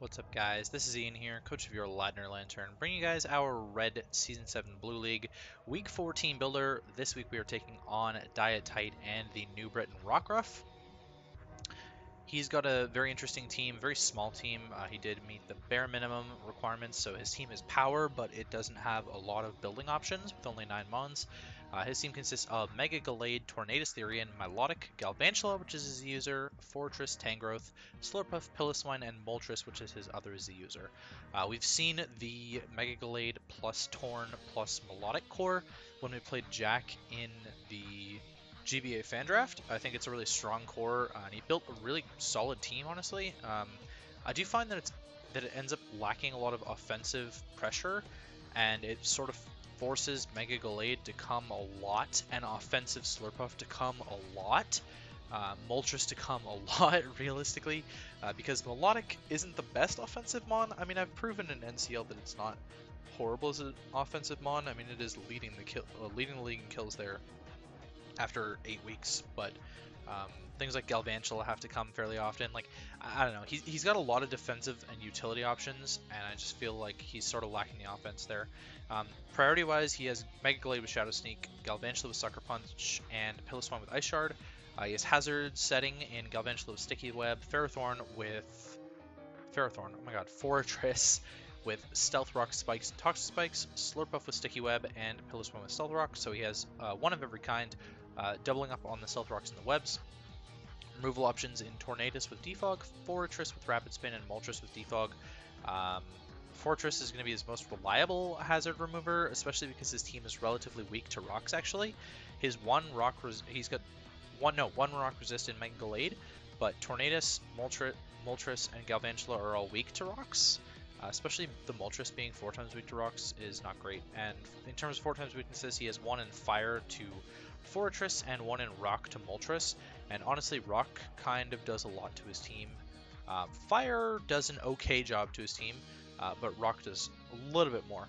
What's up, guys? This is Ian here, coach of your Ladner Lanturn, bringing you guys our Red Season 7 Blue League Week 4 Team Builder. This week we are taking on DyeItTight and the new Britain Rockruff. He's got a very interesting team, very small team. He did meet the bare minimum requirements, so his team is power, but it doesn't have a lot of building options with only 9 mons. His team consists of Mega Gallade, Tornadus Therian, Milotic, Galvantula, which is his user, Fortress, Tangrowth, Slurpuff, Pilliswine, and Moltres, which is his other Z user. We've seen the Mega Gallade plus Torn plus Milotic core when we played Jack in the GBA fan draft. I think it's a really strong core, and he built a really solid team, honestly. I do find that it ends up lacking a lot of offensive pressure, and it sort of forces Mega Gallade to come a lot, and offensive Slurpuff to come a lot, Moltres to come a lot, realistically, because Milotic isn't the best offensive mon. I mean, I've proven in NCL that it's not horrible as an offensive mon. I mean, it is leading the league in kills there after 8 weeks, but things like Galvantula have to come fairly often. Like, I don't know, he's got a lot of defensive and utility options, and I just feel like he's sort of lacking the offense there. Priority-wise, he has Mega Gallade with Shadow Sneak, Galvantula with Sucker Punch, and Pilliswine with Ice Shard. He has Hazard setting in Galvantula with Sticky Web, oh my god, Fortress with Stealth Rock Spikes and Toxic Spikes, Slurpuff with Sticky Web, and Pilliswine with Stealth Rock. So he has one of every kind, doubling up on the Stealth Rocks and the Webs. Removal options in Tornadus with Defog, Fortress with Rapid Spin, and Moltres with Defog. Fortress is going to be his most reliable hazard remover, especially because his team is relatively weak to rocks, actually. He's got one rock resist in Mega Gallade, but Tornadus, Moltres, and Galvantula are all weak to rocks. Especially the Moltres being 4 times weak to rocks is not great. And in terms of 4 times weaknesses, he has 1 in Fire to Fortress and 1 in Rock to Moltres. And honestly, Rock kind of does a lot to his team. Fire does an okay job to his team, but Rock does a little bit more.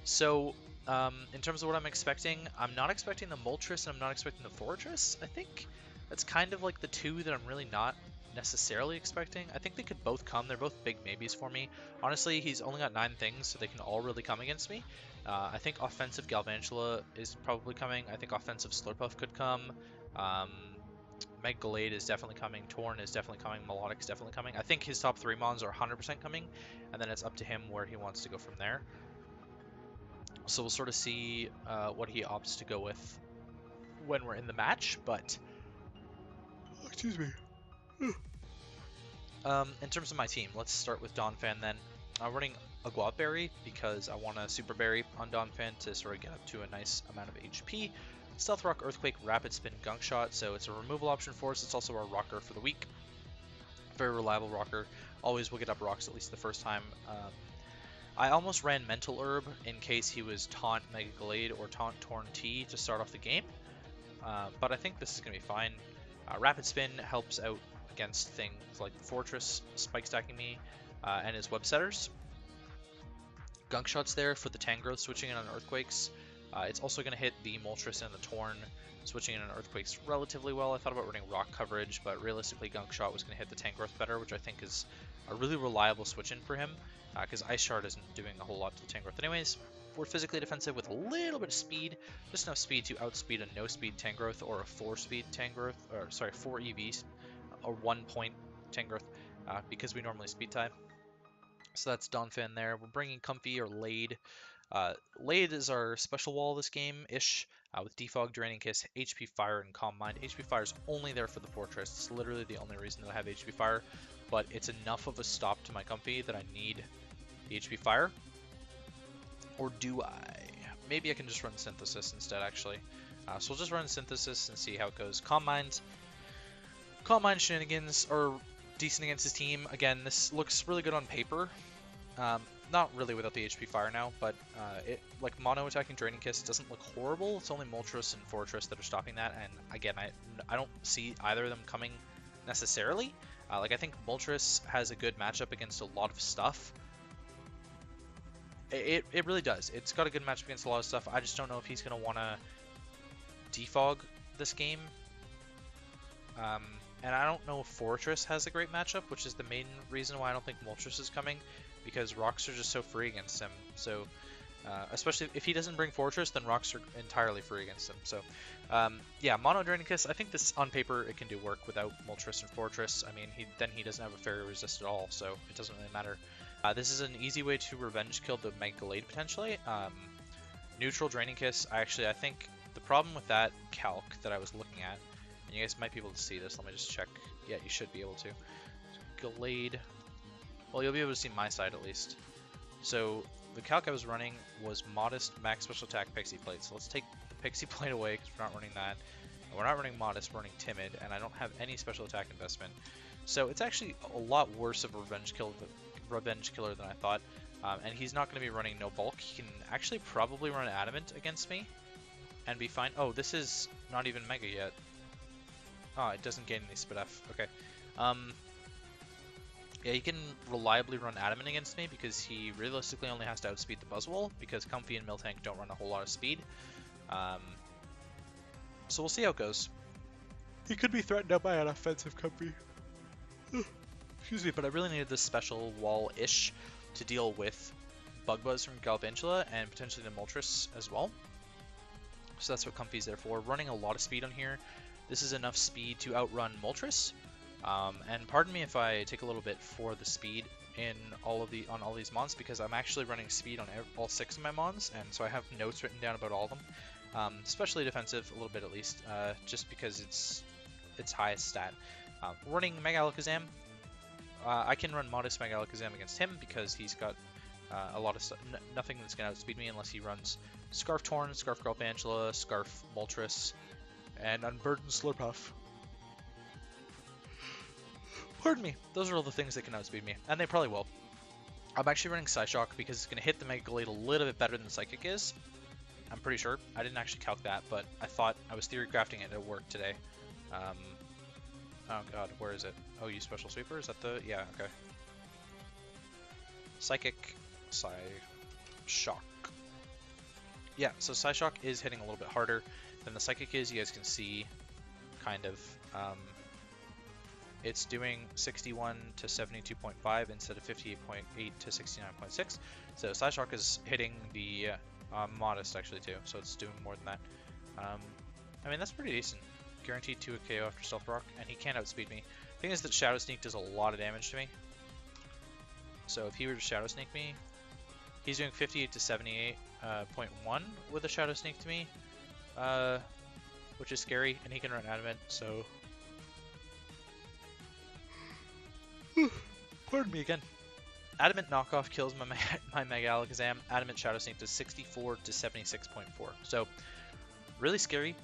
So in terms of what I'm expecting, I'm not expecting the Moltres and I'm not expecting the Fortress. I think that's kind of like the two that I'm really not necessarily expecting. I think they could both come. They're both big maybes for me. Honestly, he's only got 9 things, so they can all really come against me. I think offensive Galvantula is probably coming. I think offensive Slurpuff could come. Mega Gallade is definitely coming. Torn is definitely coming. Milotic is definitely coming. I think his top 3 mons are 100% coming, and then it's up to him where he wants to go from there. So we'll sort of see what he opts to go with when we're in the match, but excuse me. In terms of my team, let's start with Donphan then. I'm running a Guava Berry because I want a Super Berry on Donphan to sort of get up to a nice amount of HP. Stealth Rock, Earthquake, Rapid Spin, Gunk Shot, so it's a removal option for us. It's also our rocker for the week. Very reliable rocker. Always will get up rocks at least the first time. I almost ran Mental Herb in case he was Taunt Mega Gallade or Taunt Torn T to start off the game, but I think this is going to be fine. Rapid Spin helps out against things like Fortress spike stacking me and his web setters. Gunk Shot's there for the Tangrowth switching in on Earthquakes. It's also going to hit the Moltres and the Torn switching in on Earthquakes relatively well. I thought about running rock coverage, but realistically Gunk Shot was going to hit the Tangrowth better, which I think is a really reliable switch in for him because Ice Shard isn't doing a whole lot to the Tangrowth anyways. We're physically defensive with a little bit of speed, just enough speed to outspeed a no-speed Tangrowth or a 4-speed Tangrowth, or sorry, 4 EVs, a 1-point Tangrowth, because we normally speed tie. So that's Donphan there. We're bringing Comfy or Lade. Lade is our special wall this game-ish, with Defog, Draining Kiss, HP Fire, and Calm Mind. HP Fire is only there for the Fortress. It's literally the only reason that I have HP Fire, but it's enough of a stop to my Comfy that I need the HP Fire. Or do I? Maybe I can just run Synthesis instead, actually. So we'll just run Synthesis and see how it goes. Calm Mind shenanigans are decent against his team. Again, this looks really good on paper. Not really without the HP Fire now, but it like mono attacking Draining Kiss doesn't look horrible. It's only Moltres and Fortress that are stopping that, and again, I don't see either of them coming necessarily. Like I think Moltres has a good matchup against a lot of stuff. It really does. It's got a good matchup against a lot of stuff. I just don't know if he's going to want to defog this game. And I don't know if Fortress has a great matchup, which is the main reason why I don't think Moltres is coming, because rocks are just so free against him. So, especially if he doesn't bring Fortress, then rocks are entirely free against him. So, yeah, Mono Drainicus, I think this, on paper, it can do work without Moltres and Fortress. I mean, he doesn't have a Fairy Resist at all, so it doesn't really matter. This is an easy way to revenge kill the Mega Gallade, potentially. Neutral Drainicus, I think the problem with that calc that I was looking at, and you guys might be able to see this, let me just check. Yeah, you should be able to. So, Gallade, well, you'll be able to see my side at least. So the calc I was running was Modest, Max Special Attack, Pixie Plate. So let's take the Pixie Plate away because we're not running that. And we're not running Modest, we're running Timid, and I don't have any Special Attack investment. So it's actually a lot worse of a revenge killer than I thought. And he's not going to be running no bulk. He can actually probably run Adamant against me and be fine. Oh, this is not even Mega yet. Oh, it doesn't gain any Spit F. Okay. Yeah, he can reliably run Adamant against me because he realistically only has to outspeed the Buzzwole because Comfey and Miltank don't run a whole lot of speed. So we'll see how it goes. He could be threatened out by an offensive Comfey. Excuse me, but I really needed this special wall-ish to deal with Bug Buzz from Galvantula and potentially the Moltres as well. So that's what Comfey's there for. Running a lot of speed on here. This is enough speed to outrun Moltres. And pardon me if I take a little bit for the speed in all these mons, because I'm actually running speed on all 6 of my mons, and so I have notes written down about all of them. Especially defensive, a little bit at least, just because it's highest stat. Running Mega Alakazam, I can run Modest Mega Alakazam against him because he's got a lot of stuff, nothing that's going to outspeed me unless he runs Scarf Torn, Scarf Galvantula, Scarf Moltres, and Unburdened Slurpuff. Pardon me, those are all the things that can outspeed me, and they probably will. I'm actually running Psyshock because it's going to hit the Mega Gallade a little bit better than the Psychic is. I'm pretty sure. I didn't actually calc that, but I thought I was theory crafting it at work today. Oh god, where is it? Oh, you Special Sweeper? Is that the... yeah, okay. Psychic, Psyshock. Yeah, so Psyshock is hitting a little bit harder than the Psychic is. You guys can see, kind of, it's doing 61 to 72.5 instead of 58.8 to 69.6. So Psyshock is hitting the Modest actually too, so it's doing more than that. I mean, that's pretty decent. Guaranteed to a KO after Stealth Rock, and he can't outspeed me. Thing is that Shadow Sneak does a lot of damage to me. So if he were to Shadow Sneak me, he's doing 58 to 78.1 with a Shadow Sneak to me, which is scary, and he can run Adamant, so... Pardon me again. Adamant Knockoff kills my Mega Alakazam. Adamant Shadow Sneak does 64 to 76.4. So, really scary.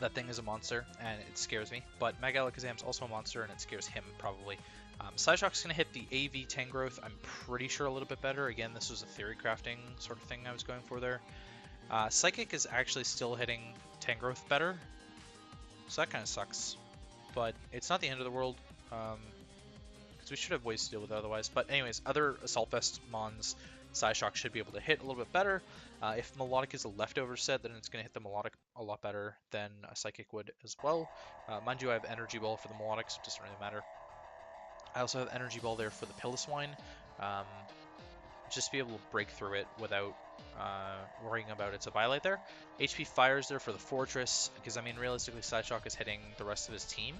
That thing is a monster, and it scares me. But Mega Alakazam's also a monster, and it scares him, probably. Psyshock's going to hit the AV Tangrowth, I'm pretty sure, a little bit better. Again, this was a theory crafting sort of thing I was going for there. Psychic is actually still hitting Tangrowth better, so that kind of sucks. But it's not the end of the world. We should have ways to deal with it otherwise. But anyways, other Assault Vest mons, Psyshock should be able to hit a little bit better. If Melodic is a leftover set, then it's going to hit the Melodic a lot better than a Psychic would as well. Mind you, I have Energy Ball for the Melodic, so it doesn't really matter. I also have Energy Ball there for the Pilliswine. Just to be able to break through it without worrying about it's a Violate there. HP Fire is there for the Fortress, because I mean, realistically, Psyshock is hitting the rest of his team.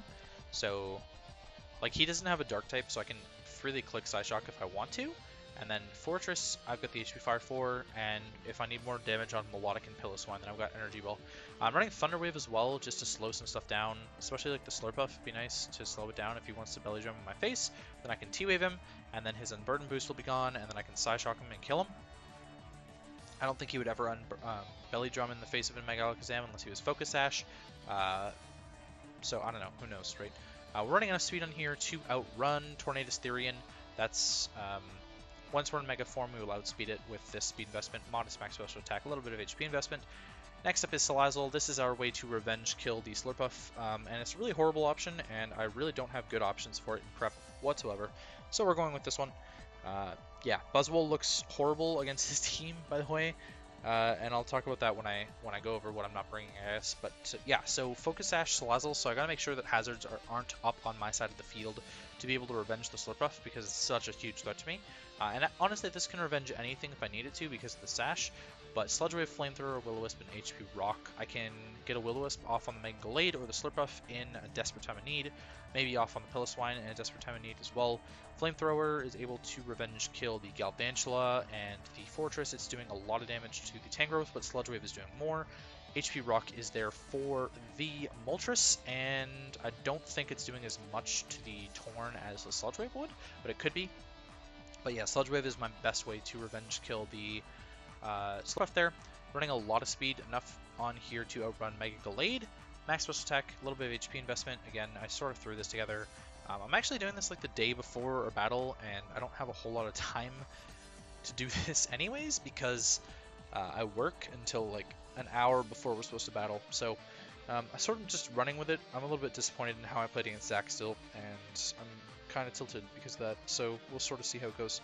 So... like, he doesn't have a Dark type, so I can freely click Psyshock if I want to. And then Fortress, I've got the HP Fire for, and if I need more damage on Melodic and Pilliswine, then I've got Energy Ball. I'm running Thunder Wave as well, just to slow some stuff down, especially like the Slurpuff. It'd be nice to slow it down if he wants to Belly Drum in my face. Then I can T-Wave him, and then his Unburden boost will be gone, and then I can Psyshock him and kill him. I don't think he would ever Belly Drum in the face of a Mega Alakazam unless he was Focus Sash. So I don't know, who knows, right? We're running enough speed on here to outrun Tornadus Therian. That's, once we're in Mega Form, we will outspeed it with this speed investment, Modest Max Special Attack, a little bit of HP investment. Next up is Salazzle. This is our way to revenge kill the Slurpuff, and it's a really horrible option, and I really don't have good options for it in prep whatsoever. So we're going with this one. Yeah, Buzzwole looks horrible against his team, by the way. And I'll talk about that when I go over what I'm not bringing, I guess. But yeah, so Focus Sash Salazzle, so I gotta make sure that hazards aren't up on my side of the field to be able to revenge the Slurpuff, because it's such a huge threat to me. Honestly, this can revenge anything if I need it to because of the Sash, but Sludge Wave, Flamethrower, Will-O-Wisp, and HP Rock. I can get a Will-O-Wisp off on the Mega Gallade or the Slurpuff in a desperate time of need, maybe off on the Piloswine in a desperate time of need as well. Flamethrower is able to revenge kill the Galvantula and the Fortress. It's doing a lot of damage to the Tangrowth, but Sludge Wave is doing more. HP Rock is there for the Moltres, and I don't think it's doing as much to the Torn as the Sludge Wave would, but it could be. But yeah, Sludge Wave is my best way to revenge kill the Slurpuff there. Running a lot of speed, enough on here to outrun Mega Gallade. Max special attack, a little bit of HP investment. Again, I sort of threw this together. I'm actually doing this like the day before a battle, and I don't have a whole lot of time to do this anyways because I work until like an hour before we're supposed to battle. So I'm sort of just running with it. I'm a little bit disappointed in how I played against Zach still, and I'm kind of tilted because of that. So we'll sort of see how it goes.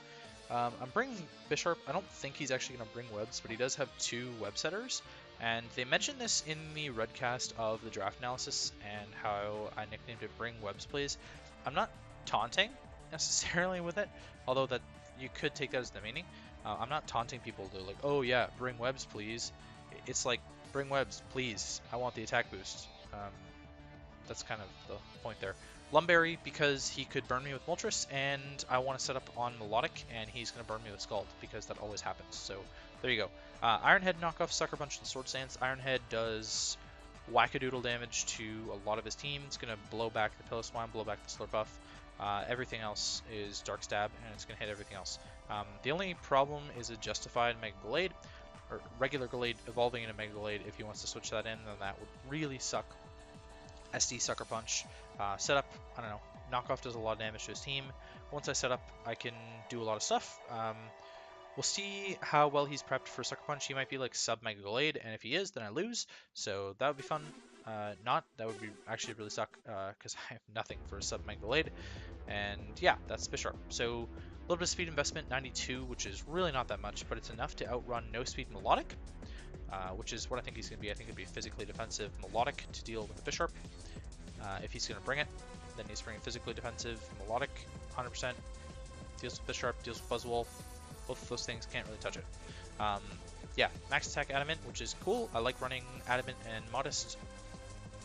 I'm bringing Bisharp. I don't think he's actually going to bring webs, but he does have 2 web setters. And they mentioned this in the redcast of the draft analysis and how I nicknamed it Bring Webs Please. I'm not taunting necessarily with it, although that you could take that as the meaning. I'm not taunting people to like, oh yeah, bring webs please. It's like, bring webs please. I want the attack boost. That's kind of the point there. Lumberry, because he could burn me with Moltres, and I want to set up on Melodic, and he's going to burn me with Scald, because that always happens. So, there you go. Ironhead knockoff Sucker Punch and Sword Stance. Ironhead does wackadoodle damage to a lot of his team. It's going to blow back the Piloswine, blow back the Slurpuff. Everything else is Dark Stab, and it's going to hit everything else. The only problem is a justified Mega Gallade, or regular Gallade evolving into Mega Gallade. If he wants to switch that in, then that would really suck. SD Sucker Punch. Setup, I don't know, knockoff does a lot of damage to his team. Once I set up, I can do a lot of stuff. We'll see how well he's prepped for Sucker Punch. He might be like sub Mega Gallade, and if he is, then I lose. So that would be fun. Not, that would be actually really suck, because I have nothing for a sub Mega Gallade. And yeah, that's Bisharp. So a little bit of speed investment, 92, which is really not that much, but it's enough to outrun No Speed Melodic, which is what I think he's going to be. I think it'd be physically defensive Melodic to deal with the Bisharp. If he's going to bring it, then he's bringing physically defensive Melodic, 100%. Deals with Bisharp, deals with Buzzwole. Both of those things can't really touch it. Yeah, max attack Adamant, which is cool. I like running Adamant and Modest.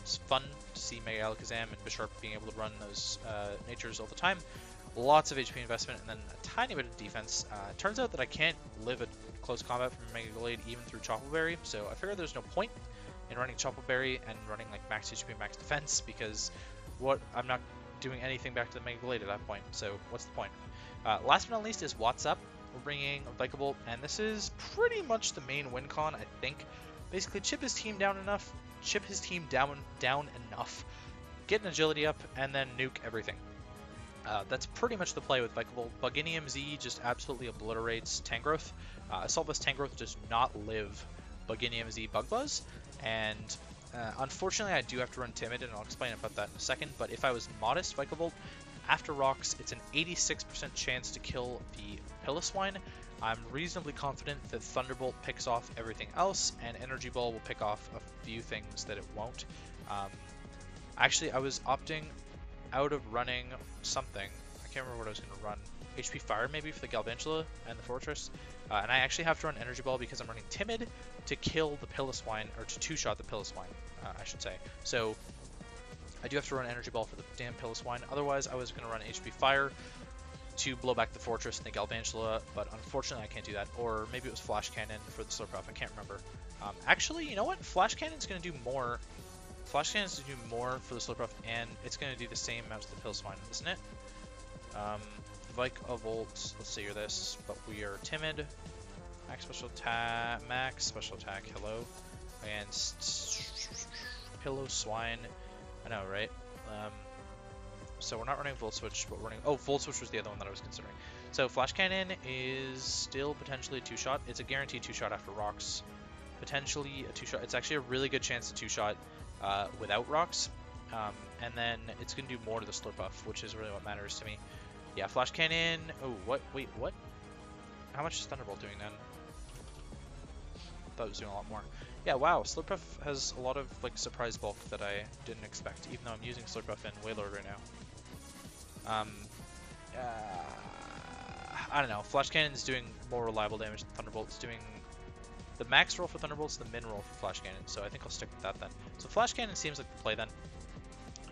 It's fun to see Mega Alakazam and Bisharp being able to run those natures all the time. Lots of HP investment and then a tiny bit of defense. It turns out that I can't live a close combat from Mega Gallade even through Chople Berry, so I figure there's no point in running Chople Berry and running like max HP, max defense, because I'm not doing anything back to the Mega Gallade at that point, so what's the point? Last but not least is What's Up. We're bringing a Vikavolt, and this is pretty much the main win con, I think. Basically, chip his team down enough, get an agility up, and then nuke everything. That's pretty much the play with Vikavolt. Buginium Z just absolutely obliterates Tangrowth. Assault Vest Tangrowth does not live Buginium Z Bug Buzz, and unfortunately I do have to run Timid, and I'll explain about that in a second, but if I was Modest Vikavolt, after Rocks, it's an 86% chance to kill the Piloswine. I'm reasonably confident that Thunderbolt picks off everything else, and Energy Ball will pick off a few things that it won't. Actually, I was opting out of running something. I can't remember what I was going to run. HP Fire maybe for the Galvantula and the Fortress. And I actually have to run Energy Ball because I'm running Timid to kill the Piloswine, or to two-shot the Piloswine, I should say. So I do have to run Energy Ball for the damn Piloswine. Otherwise, I was going to run HP Fire to blow back the Fortress and the Galvantula, but unfortunately I can't do that. Or maybe it was Flash Cannon for the Slurpuff, I can't remember. Actually, you know what? Flash Cannon's going to do more. Flash Cannon's going to do more for the Slurpuff, and it's going to do the same amount to the Piloswine, isn't it? Vikavolt, let's see here this, but we are Timid. Max special attack, hello. And Piloswine, I know, right? So we're not running Volt Switch, but we're running... Oh, Volt Switch was the other one that I was considering. So Flash Cannon is still potentially a two-shot. It's a guaranteed two-shot after Rocks. Potentially a two-shot. It's actually a really good chance to two-shot without Rocks. And then it's going to do more to the Slurpuff, which is really what matters to me. Yeah, Flash Cannon... Oh, what? Wait, what? How much is Thunderbolt doing then? thought it was doing a lot more. Yeah, wow, Slurpuff has a lot of like surprise bulk that I didn't expect, even though I'm using Slurpuff in Wailord right now. I don't know. Flash Cannon's doing more reliable damage than Thunderbolt's doing. The max roll for Thunderbolt's the min roll for Flash Cannon, so I think I'll stick with that then. So Flash Cannon seems like the play then.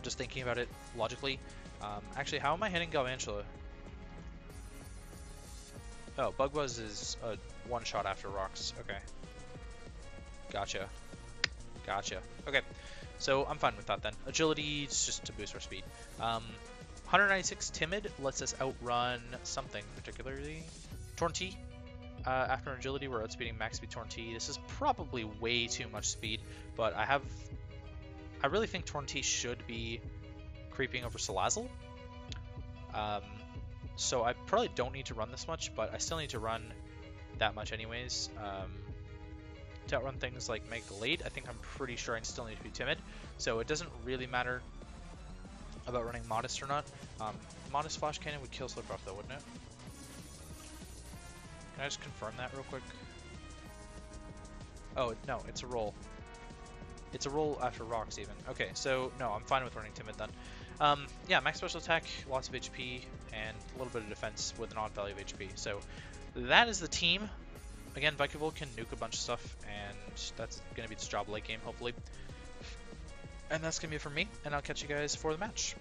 Just thinking about it logically. Actually, how am I hitting Galvantula? Oh, Bug Buzz is a one-shot after rocks. Okay. Gotcha. Gotcha. Okay. So I'm fine with that then. Agility is just to boost our speed. 196 Timid lets us outrun something particularly. Torn-T. After Agility, we're outspeeding max speed Torn-T. This is probably way too much speed, but I really think Torn-T should be creeping over Salazzle. So I probably don't need to run this much, but I still need to run that much anyways. To outrun things like Mega Glade, I think I'm pretty sure I still need to be Timid. So it doesn't really matter about running Modest or not. Modest Flash Cannon would kill Slurpuff though, wouldn't it? Can I just confirm that real quick? Oh, no, it's a roll. It's a roll after rocks even. Okay, so no, I'm fine with running Timid then. Yeah, max special attack, lots of HP, and a little bit of defense with an odd value of HP. So that is the team. Again, Vikavolt can nuke a bunch of stuff, and that's going to be its job late game, hopefully. And that's going to be it for me, and I'll catch you guys for the match.